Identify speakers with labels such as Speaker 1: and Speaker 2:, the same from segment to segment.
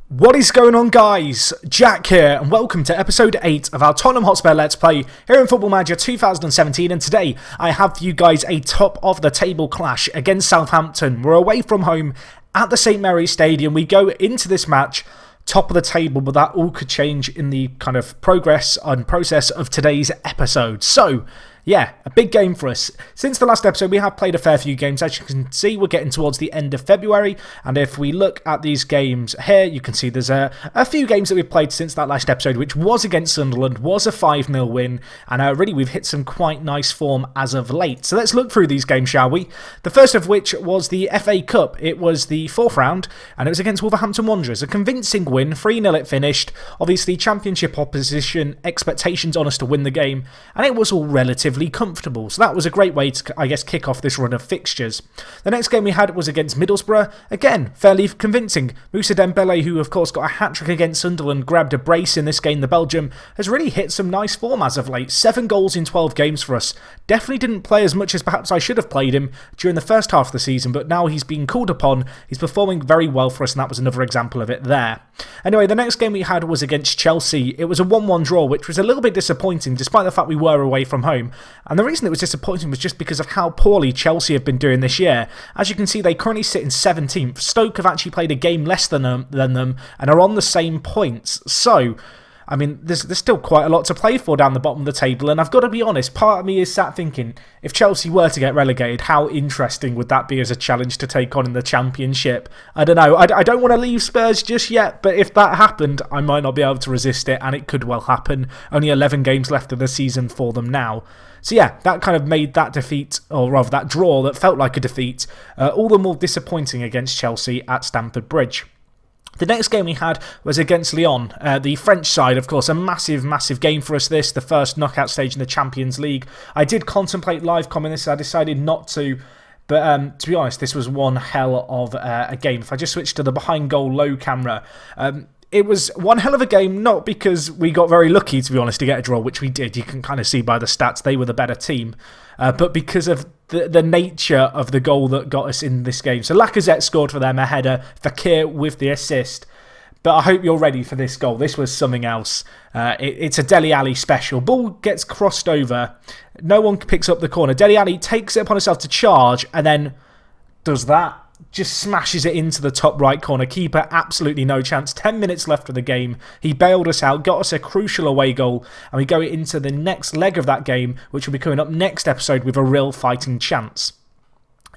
Speaker 1: What is going on, guys? Jack here, and welcome to episode 8 of our Tottenham Hotspur Let's Play here in Football Manager 2017. And today I have for you guys a top of the table clash against Southampton. We're away from home at the St Mary's Stadium. We go into this match top of the table, but that all could change in the kind of progress and process of today's episode. So yeah, a big game for us. Since the last episode, we have played a fair few games. As you can see, we're getting towards the end of February. And if we look at these games here, you can see there's a few games that we've played since that last episode, which was against Sunderland, was a 5-0 win. And really, we've hit some quite nice form as of late. So let's look through these games, shall we? The first of which was the FA Cup. It was the 4th round, and it was against Wolverhampton Wanderers. A convincing win, 3-0 it finished. Obviously, championship opposition, expectations on us to win the game. And it was all relatively comfortable. So that was a great way to, I guess, kick off this run of fixtures. The next game we had was against Middlesbrough. Again, fairly convincing. Moussa Dembele, who of course got a hat-trick against Sunderland, grabbed a brace in this game. The Belgium has really hit some nice form as of late. 7 goals in 12 games for us. Definitely didn't play as much as perhaps I should have played him during the first half of the season, but now he's being called upon. He's performing very well for us, and that was another example of it there. Anyway, the next game we had was against Chelsea. It was a 1-1 draw, which was a little bit disappointing, despite the fact we were away from home. And the reason it was disappointing was just because of how poorly Chelsea have been doing this year. As you can see, they currently sit in 17th. Stoke have actually played a game less than them and are on the same points. So, I mean, there's still quite a lot to play for down the bottom of the table. And I've got to be honest, part of me is sat thinking, if Chelsea were to get relegated, how interesting would that be as a challenge to take on in the Championship? I don't know. I don't want to leave Spurs just yet, but if that happened, I might not be able to resist it, and it could well happen. Only 11 games left of the season for them now. So yeah, that kind of made that defeat, or rather that draw that felt like a defeat, all the more disappointing against Chelsea at Stamford Bridge. The next game we had was against Lyon, the French side, of course, a massive, massive game for us this, the first knockout stage in the Champions League. I did contemplate live commenting this, I decided not to, but to be honest, this was one hell of a game. If I just switch to the behind goal low camera, it was one hell of a game, not because we got very lucky, to be honest, to get a draw, which we did. You can kind of see by the stats they were the better team, but because of the nature of the goal that got us in this game. So Lacazette scored for them, a header, Fekir with the assist. But I hope you're ready for this goal. This was something else. It's a Dele Alli special. Ball gets crossed over. No one picks up the corner. Dele Alli takes it upon himself to charge and then does that. Just smashes it into the top right corner. Keeper, absolutely no chance. 10 minutes left of the game. He bailed us out, got us a crucial away goal, and we go into the next leg of that game, which will be coming up next episode with a real fighting chance.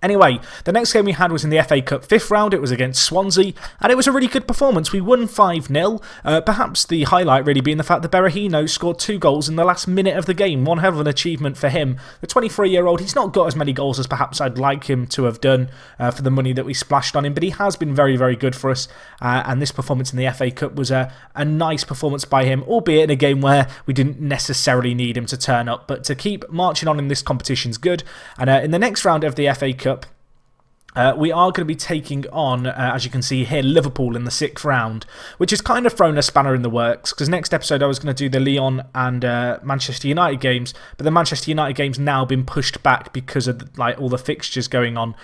Speaker 1: Anyway, the next game we had was in the FA Cup 5th round. It was against Swansea, and it was a really good performance. We won 5-0, perhaps the highlight really being the fact that Berahino scored 2 goals in the last minute of the game. One hell of an achievement for him. The 23-year-old, he's not got as many goals as perhaps I'd like him to have done for the money that we splashed on him, but he has been very, very good for us, and this performance in the FA Cup was a nice performance by him, albeit in a game where we didn't necessarily need him to turn up, but to keep marching on in this competition's good. And in the next round of the FA Cup, we are going to be taking on, as you can see here, Liverpool in the 6th round, which has kind of thrown a spanner in the works, because next episode I was going to do the Lyon and Manchester United games, but the Manchester United game's now been pushed back because of all the fixtures going on.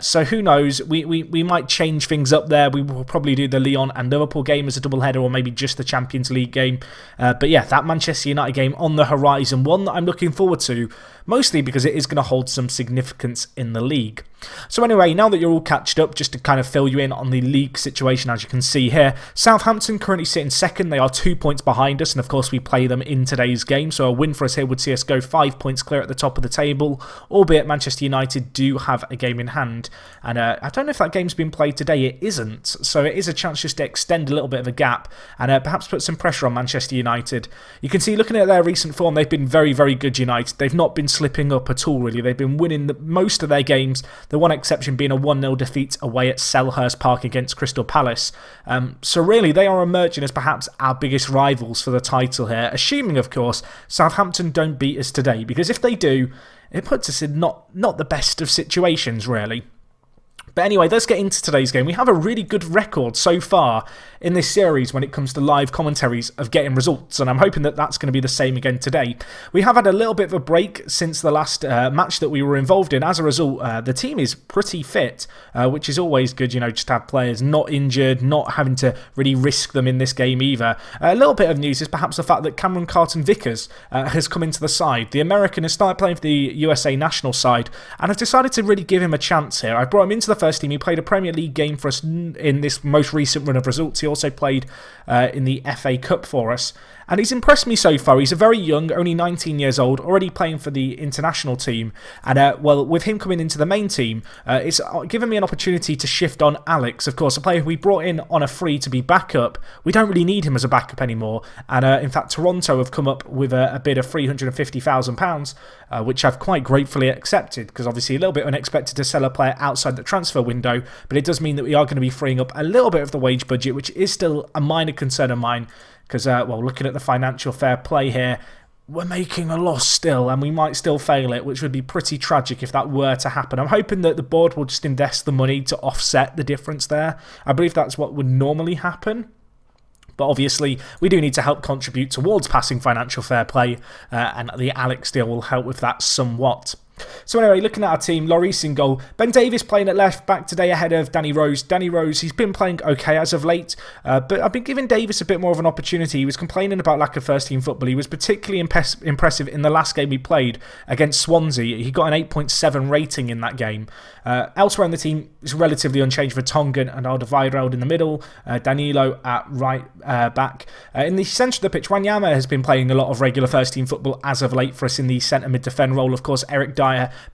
Speaker 1: So who knows, we might change things up there. We will probably do the Lyon and Liverpool game as a doubleheader, or maybe just the Champions League game. But yeah, that Manchester United game on the horizon, one that I'm looking forward to, mostly because it is going to hold some significance in the league. So anyway, now that you're all catched up, just to kind of fill you in on the league situation, as you can see here, Southampton currently sit in 2nd. They are 2 points behind us, and of course we play them in today's game, so a win for us here would see us go 5 points clear at the top of the table, albeit Manchester United do have a game in hand. And I don't know if that game's been played today. It isn't, so it is a chance just to extend a little bit of a gap and perhaps put some pressure on Manchester United. You can see, looking at their recent form, they've been very, very good, United. They've not been slipping up at all, really. They've been winning most of their games, the one exception being a 1-0 defeat away at Selhurst Park against Crystal Palace. So really, they are emerging as perhaps our biggest rivals for the title here, assuming, of course, Southampton don't beat us today, because if they do, it puts us in not the best of situations, really. But anyway, let's get into today's game. We have a really good record so far in this series when it comes to live commentaries of getting results, and I'm hoping that that's going to be the same again today. We have had a little bit of a break since the last match that we were involved in. As a result, the team is pretty fit, which is always good, just to have players not injured, not having to really risk them in this game either. A little bit of news is perhaps the fact that Cameron Carlton-Vickers has come into the side. The American has started playing for the USA national side, and I've decided to really give him a chance here. I brought him into the first team. He played a Premier League game for us in this most recent run of results. He also played in the FA Cup for us, and he's impressed me so far. He's a very young, only 19 years old, already playing for the international team, and well, with him coming into the main team, it's given me an opportunity to shift on Alex, of course, a player we brought in on a free to be backup. We don't really need him as a backup anymore, and in fact Toronto have come up with a bid of £350,000, which I've quite gratefully accepted, because obviously a little bit unexpected to sell a player outside the transfer window, but it does mean that we are going to be freeing up a little bit of the wage budget, which is still a minor concern of mine, because, well, looking at the financial fair play here, we're making a loss still, and we might still fail it, which would be pretty tragic if that were to happen. I'm hoping that the board will just invest the money to offset the difference there. I believe that's what would normally happen. But obviously, we do need to help contribute towards passing financial fair play, and the Alex deal will help with that somewhat. So anyway, looking at our team, Lloris in goal. Ben Davies playing at left back today ahead of Danny Rose. Danny Rose, he's been playing okay as of late, but I've been giving Davies a bit more of an opportunity. He was complaining about lack of first team football. He was particularly impressive in the last game he played against Swansea. He got an 8.7 rating in that game. Elsewhere in the team, it's relatively unchanged for Tongan and Alderweireld in the middle, Danilo at right back. In the centre of the pitch, Wanyama has been playing a lot of regular first team football as of late for us in the centre mid-defend role. Of course, Eric Dyer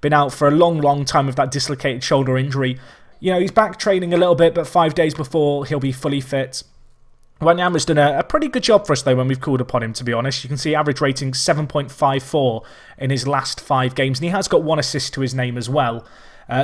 Speaker 1: been out for a long time with that dislocated shoulder injury. He's back training a little bit, but 5 days before he'll be fully fit. Wanyama's done a pretty good job for us, though, when we've called upon him, to be honest. You can see average rating 7.54 in his last 5 games, and he has got 1 assist to his name as well.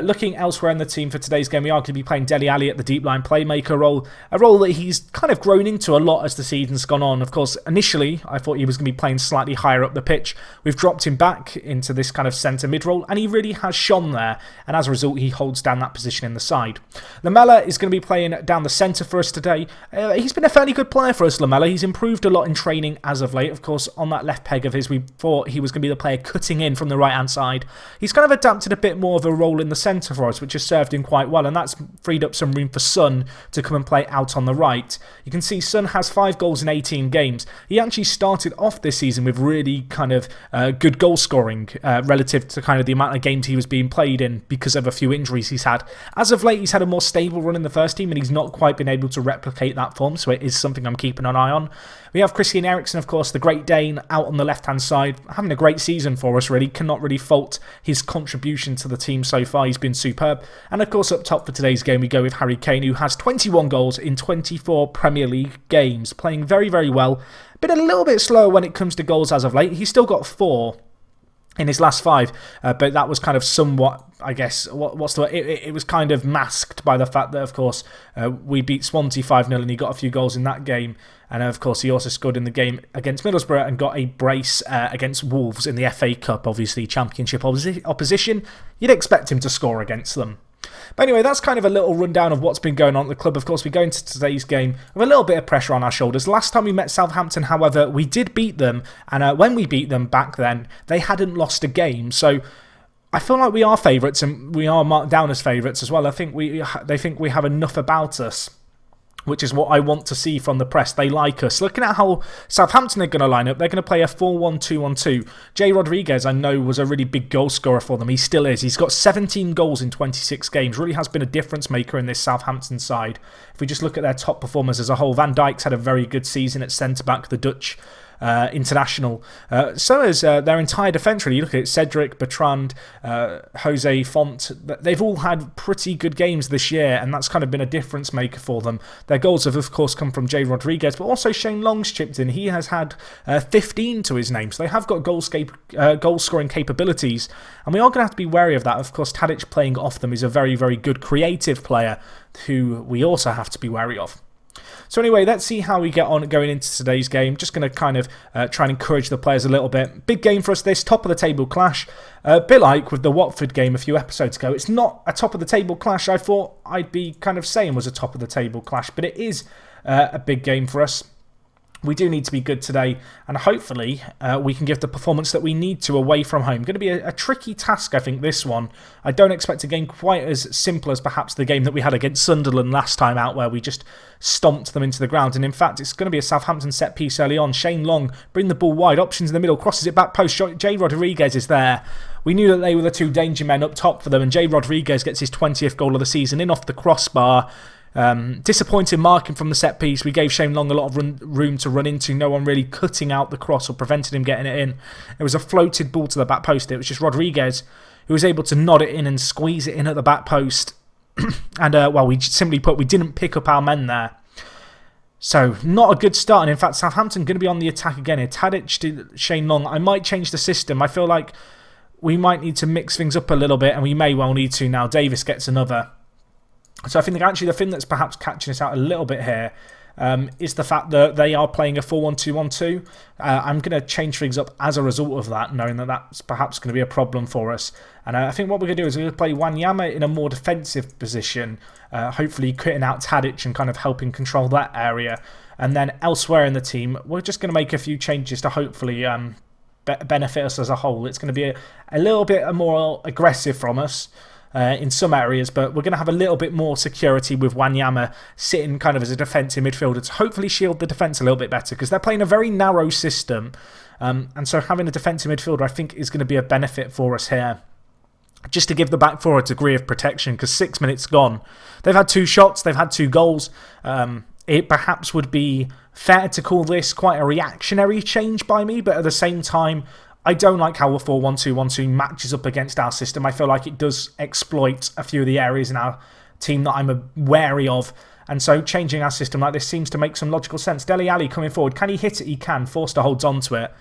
Speaker 1: Looking elsewhere in the team for today's game, we are going to be playing Dele Alli at the deep line playmaker role, a role that he's kind of grown into a lot as the season's gone on. Of course, initially, I thought he was going to be playing slightly higher up the pitch. We've dropped him back into this kind of centre mid role, and he really has shone there, and as a result, he holds down that position in the side. Lamela is going to be playing down the centre for us today. He's been a fairly good player for us, Lamela. He's improved a lot in training as of late. Of course, on that left peg of his, we thought he was going to be the player cutting in from the right-hand side. He's kind of adapted a bit more of a role in the centre for us, which has served him quite well, and that's freed up some room for Son to come and play out on the right. You can see Son has 5 goals in 18 games. He actually started off this season with really kind of good goal scoring relative to kind of the amount of games he was being played in because of a few injuries he's had. As of late, he's had a more stable run in the first team, and he's not quite been able to replicate that form, so it is something I'm keeping an eye on. We have Christian Eriksen, of course, the Great Dane, out on the left-hand side, having a great season for us, really. Cannot really fault his contribution to the team so far. He's been superb. And of course, up top for today's game, we go with Harry Kane, who has 21 goals in 24 Premier League games, playing very, very well. Been a little bit slower when it comes to goals as of late. He's still got 4 in his last 5, but that was kind of somewhat, I guess, it was kind of masked by the fact that, of course, we beat Swansea 5-0 and he got a few goals in that game. And of course, he also scored in the game against Middlesbrough and got a brace against Wolves in the FA Cup, obviously championship opposition. You'd expect him to score against them. But anyway, that's kind of a little rundown of what's been going on at the club. Of course, we go into today's game with a little bit of pressure on our shoulders. Last time we met Southampton, however, we did beat them. And when we beat them back then, they hadn't lost a game. So I feel like we are favourites, and we are marked down as favourites as well. I think they think we have enough about us, which is what I want to see from the press. They like us. Looking at how Southampton are going to line up, they're going to play a 4-1-2-1-2. Jay Rodriguez, I know, was a really big goal scorer for them. He still is. He's got 17 goals in 26 games. Really has been a difference maker in this Southampton side. If we just look at their top performers as a whole, Van Dijk's had a very good season at centre-back, the Dutch international. So is their entire defence, really. You look at it, Cedric, Bertrand, Jose Font. They've all had pretty good games this year, and that's kind of been a difference maker for them. Their goals have, of course, come from Jay Rodriguez, but also Shane Long's chipped in. He has had 15 to his name, so they have got goal-scoring capabilities, and we are going to have to be wary of that. Of course, Tadic playing off them is a very, very good creative player who we also have to be wary of. So anyway, let's see how we get on going into today's game. Just going to kind of try and encourage the players a little bit. Big game for us this, top of the table clash. A bit like with the Watford game a few episodes ago. It's not a top of the table clash I thought I'd be kind of saying was a top of the table clash, but it is a big game for us. We do need to be good today, and hopefully we can give the performance that we need to away from home. Going to be a tricky task, I think, this one. I don't expect a game quite as simple as perhaps the game that we had against Sunderland last time out, where we just stomped them into the ground. And in fact, it's going to be a Southampton set piece early on. Shane Long, bring the ball wide, options in the middle, crosses it back post. Jay Rodriguez is there. We knew that they were the two danger men up top for them, and Jay Rodriguez gets his 20th goal of the season in off the crossbar. Disappointing marking from the set piece. We gave Shane Long a lot of room to run into. No one really cutting out the cross or prevented him getting it in. It was a floated ball to the back post. It was just Rodriguez who was able to nod it in and squeeze it in at the back post. And, well, we simply put, we didn't pick up our men there. So, not a good start. And in fact, Southampton going to be on the attack again here. Tadic to Shane Long. I might change the system. I feel like we might need to mix things up a little bit, and we may well need to now. Davis gets another. So I think actually the thing that's perhaps catching us out a little bit here is the fact that they are playing a 4-1-2-1-2. I'm going to change things up as a result of that, knowing that that's perhaps going to be a problem for us. And I think what we're going to do is we're going to play Wanyama in a more defensive position, hopefully cutting out Tadic and kind of helping control that area. And then elsewhere in the team, we're just going to make a few changes to hopefully benefit us as a whole. It's going to be a little bit more aggressive from us. In some areas, but we're going to have a little bit more security with Wanyama sitting kind of as a defensive midfielder to hopefully shield the defence a little bit better, because they're playing a very narrow system, and so having a defensive midfielder I think is going to be a benefit for us here, just to give the back four a degree of protection, because 6 minutes gone. They've had 2 shots, they've had 2 goals. It perhaps would be fair to call this quite a reactionary change by me, but at the same time I don't like how a 4-1-2-1-2 matches up against our system. I feel like it does exploit a few of the areas in our team that I'm wary of. And so changing our system like this seems to make some logical sense. Dele Alli coming forward. Can he hit it? He can. Forster holds on to it.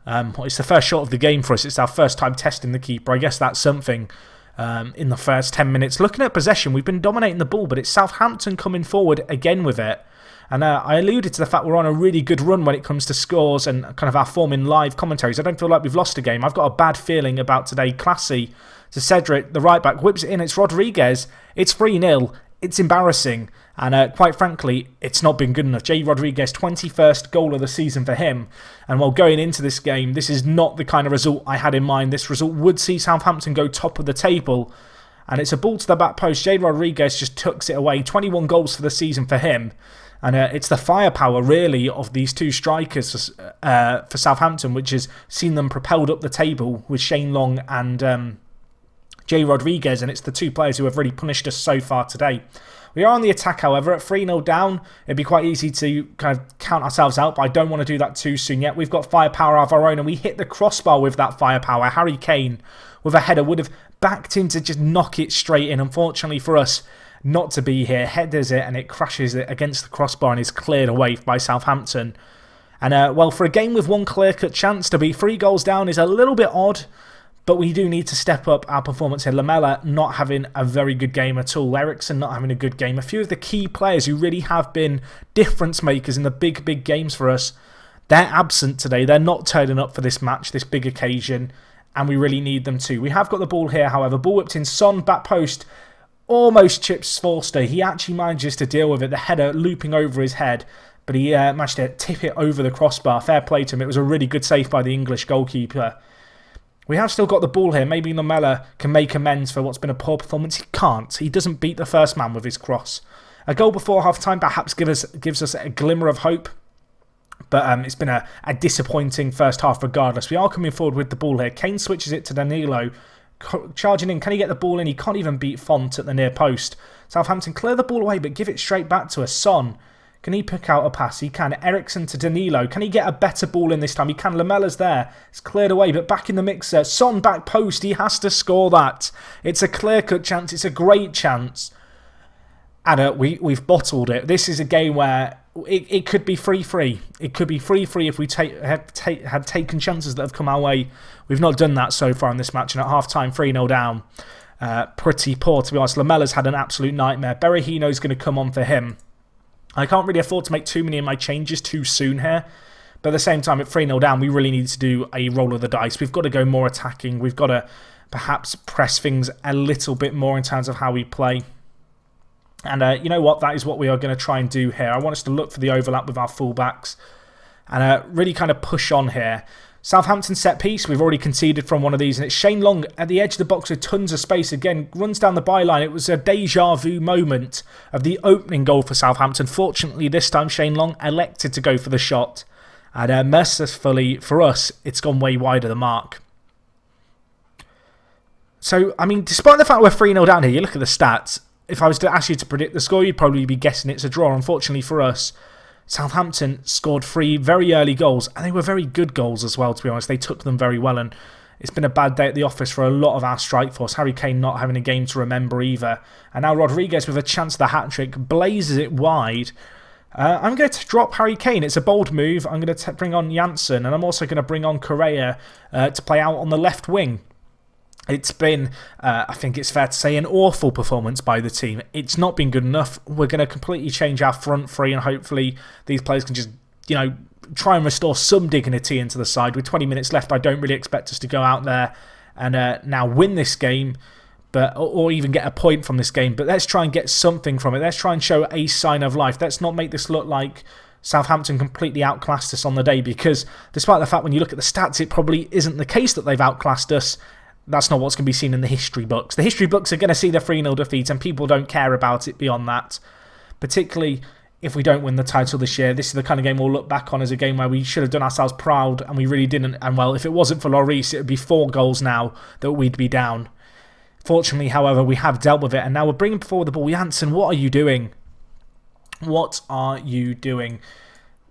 Speaker 1: It's the first shot of the game for us. It's our first time testing the keeper. I guess that's something in the first 10 minutes. Looking at possession, we've been dominating the ball, but it's Southampton coming forward again with it. And I alluded to the fact we're on a really good run when it comes to scores and kind of our form in live commentaries. I don't feel like we've lost a game. I've got a bad feeling about today. Classy to Cedric, the right back, whips it in. It's Rodriguez. It's 3-0. It's embarrassing. And quite frankly, it's not been good enough. Jay Rodriguez, 21st goal of the season for him. And while going into this game, this is not the kind of result I had in mind. This result would see Southampton go top of the table. And it's a ball to the back post. Jay Rodriguez just tucks it away. 21 goals for the season for him. And it's the firepower, really, of these 2 strikers for Southampton, which has seen them propelled up the table with Shane Long and Jay Rodriguez. And it's the 2 players who have really punished us so far today. We are on the attack, however. At 3-0 down, it'd be quite easy to kind of count ourselves out, but I don't want to do that too soon yet. We've got firepower of our own, and we hit the crossbar with that firepower. Harry Kane, with a header, would have backed him to just knock it straight in. Unfortunately for us, not to be here, headers it and it crashes it against the crossbar and is cleared away by Southampton. And well, for a game with 1 clear-cut chance, to be 3 goals down is a little bit odd, but we do need to step up our performance here. Lamela not having a very good game at all. Eriksen not having a good game. A few of the key players who really have been difference makers in the big games for us, they're absent today. They're not turning up for this match, this big occasion, and we really need them to. We have got the ball here, however. Ball whipped in, Son, back post. Almost chips Forster. He actually manages to deal with it. The header looping over his head, but he managed to tip it over the crossbar. Fair play to him. It was a really good save by the English goalkeeper. We have still got the ball here. Maybe Lamela can make amends for what's been a poor performance. He can't. He doesn't beat the first man with his cross. A goal before half-time perhaps gives us a glimmer of hope, but it's been a disappointing first half regardless. We are coming forward with the ball here. Kane switches it to Danilo. Charging in, can he get the ball in? He can't even beat Font at the near post. Southampton clear the ball away, but give it straight back to us. Son, can he pick out a pass? He can. Eriksen to Danilo. Can he get a better ball in this time? He can. Lamela's there. It's cleared away, but back in the mixer. Son back post. He has to score that. It's a clear-cut chance. It's a great chance. And we've bottled it. This is a game where it could be 3-3. It could be 3-3 if we had taken chances that have come our way. We've not done that so far in this match. And at half-time, 3-0 down. Pretty poor, to be honest. Lamela's had an absolute nightmare. Berahino's going to come on for him. I can't really afford to make too many of my changes too soon here. But at the same time, at 3-0 down, we really need to do a roll of the dice. We've got to go more attacking. We've got to perhaps press things a little bit more in terms of how we play. And you know what? That is what we are going to try and do here. I want us to look for the overlap with our fullbacks and really kind of push on here. Southampton set piece. We've already conceded from one of these. And it's Shane Long at the edge of the box with tons of space. Again, runs down the byline. It was a deja vu moment of the opening goal for Southampton. Fortunately, this time Shane Long elected to go for the shot. And mercifully for us, it's gone way wide of the mark. So, I mean, despite the fact we're 3-0 down here, you look at the stats. If I was to ask you to predict the score, you'd probably be guessing it's a draw. Unfortunately for us, Southampton scored 3 very early goals. And they were very good goals as well, to be honest. They took them very well. And it's been a bad day at the office for a lot of our strike force. Harry Kane not having a game to remember either. And now Rodriguez with a chance of the hat-trick blazes it wide. I'm going to drop Harry Kane. It's a bold move. I'm going to bring on Janssen, and I'm also going to bring on Correa to play out on the left wing. It's been, I think it's fair to say, an awful performance by the team. It's not been good enough. We're going to completely change our front three, and hopefully these players can just, you know, try and restore some dignity into the side. With 20 minutes left, I don't really expect us to go out there and now win this game. Or even get a point from this game. But let's try and get something from it. Let's try and show a sign of life. Let's not make this look like Southampton completely outclassed us on the day. Because despite the fact when you look at the stats, it probably isn't the case that they've outclassed us. That's not what's going to be seen in the history books. The history books are going to see the 3-0 defeat and people don't care about it beyond that. Particularly if we don't win the title this year. This is the kind of game we'll look back on as a game where we should have done ourselves proud and we really didn't. And well, if it wasn't for Lloris, it would be 4 goals now that we'd be down. Fortunately, however, we have dealt with it, and now we're bringing forward the ball. Janssen, what are you doing? What are you doing?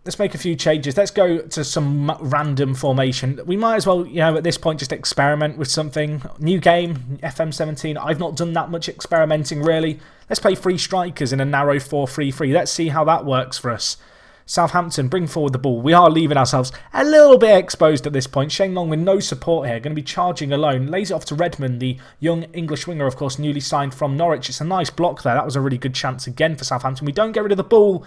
Speaker 1: Let's make a few changes. Let's go to some random formation. We might as well, you know, at this point, just experiment with something. New game, FM17. I've not done that much experimenting, really. Let's play 3 strikers in a narrow 4-3-3. Let's see how that works for us. Southampton, bring forward the ball. We are leaving ourselves a little bit exposed at this point. Shane Long with no support here, going to be charging alone. Lays it off to Redmond, the young English winger, of course, newly signed from Norwich. It's a nice block there. That was a really good chance again for Southampton. We don't get rid of the ball.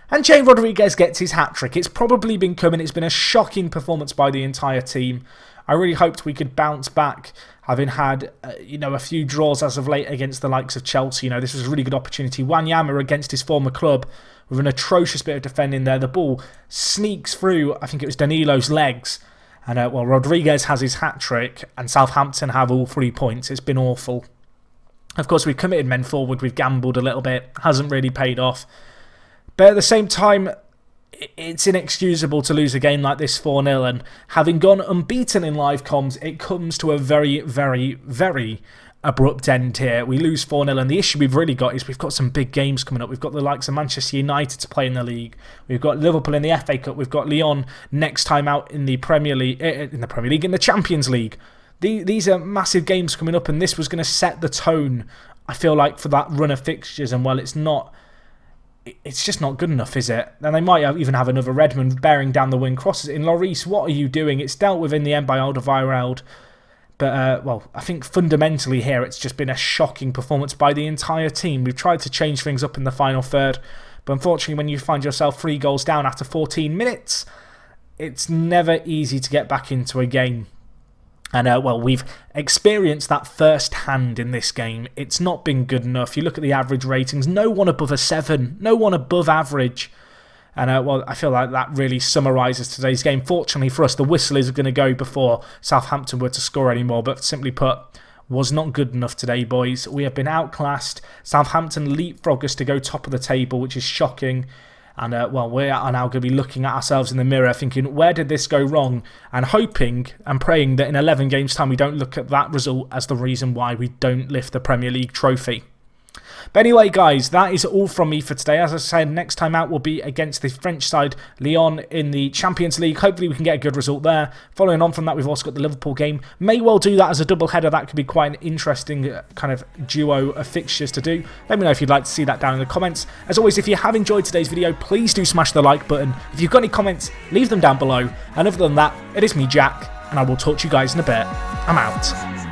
Speaker 1: And James Rodriguez gets his hat-trick. It's probably been coming. It's been a shocking performance by the entire team. I really hoped we could bounce back, having had you know, a few draws as of late against the likes of Chelsea. You know, this was a really good opportunity. Wanyama against his former club with an atrocious bit of defending there. The ball sneaks through, I think it was Danilo's legs. And well, Rodriguez has his hat-trick and Southampton have all 3 points. It's been awful. Of course, we've committed men forward. We've gambled a little bit. Hasn't really paid off. But at the same time, it's inexcusable to lose a game like this 4-0. And having gone unbeaten in live comms, it comes to a very, very, very abrupt end here. We lose 4-0, and the issue we've really got is we've got some big games coming up. We've got the likes of Manchester United to play in the league. We've got Liverpool in the FA Cup. We've got Lyon next time out in the Premier League, in the Champions League. These are massive games coming up, and this was going to set the tone, I feel like, for that run of fixtures. And well, it's just not good enough, is it? And they might even have another Redmond bearing down the wing crosses in. Lloris, what are you doing? It's dealt with in the end by Alderweireld. But, well, I think fundamentally here it's just been a shocking performance by the entire team. We've tried to change things up in the final third. But unfortunately, when you find yourself 3 goals down after 14 minutes, it's never easy to get back into a game. And, well, we've experienced that firsthand in this game. It's not been good enough. You look at the average ratings, no one above a 7, no one above average. And, well, I feel like that really summarises today's game. Fortunately for us, the whistle is going to go before Southampton were to score anymore. But simply put, was not good enough today, boys. We have been outclassed. Southampton leapfrog us to go top of the table, which is shocking. And, well, we are now going to be looking at ourselves in the mirror thinking, where did this go wrong? And hoping and praying that in 11 games' time we don't look at that result as the reason why we don't lift the Premier League trophy. But anyway, guys, that is all from me for today. As I said, next time out will be against the French side, Lyon, in the Champions League. Hopefully we can get a good result there. Following on from that, we've also got the Liverpool game. May well do that as a double header. That could be quite an interesting kind of duo of fixtures to do. Let me know if you'd like to see that down in the comments. As always, if you have enjoyed today's video, please do smash the like button. If you've got any comments, leave them down below. And other than that, it is me, Jack, and I will talk to you guys in a bit. I'm out.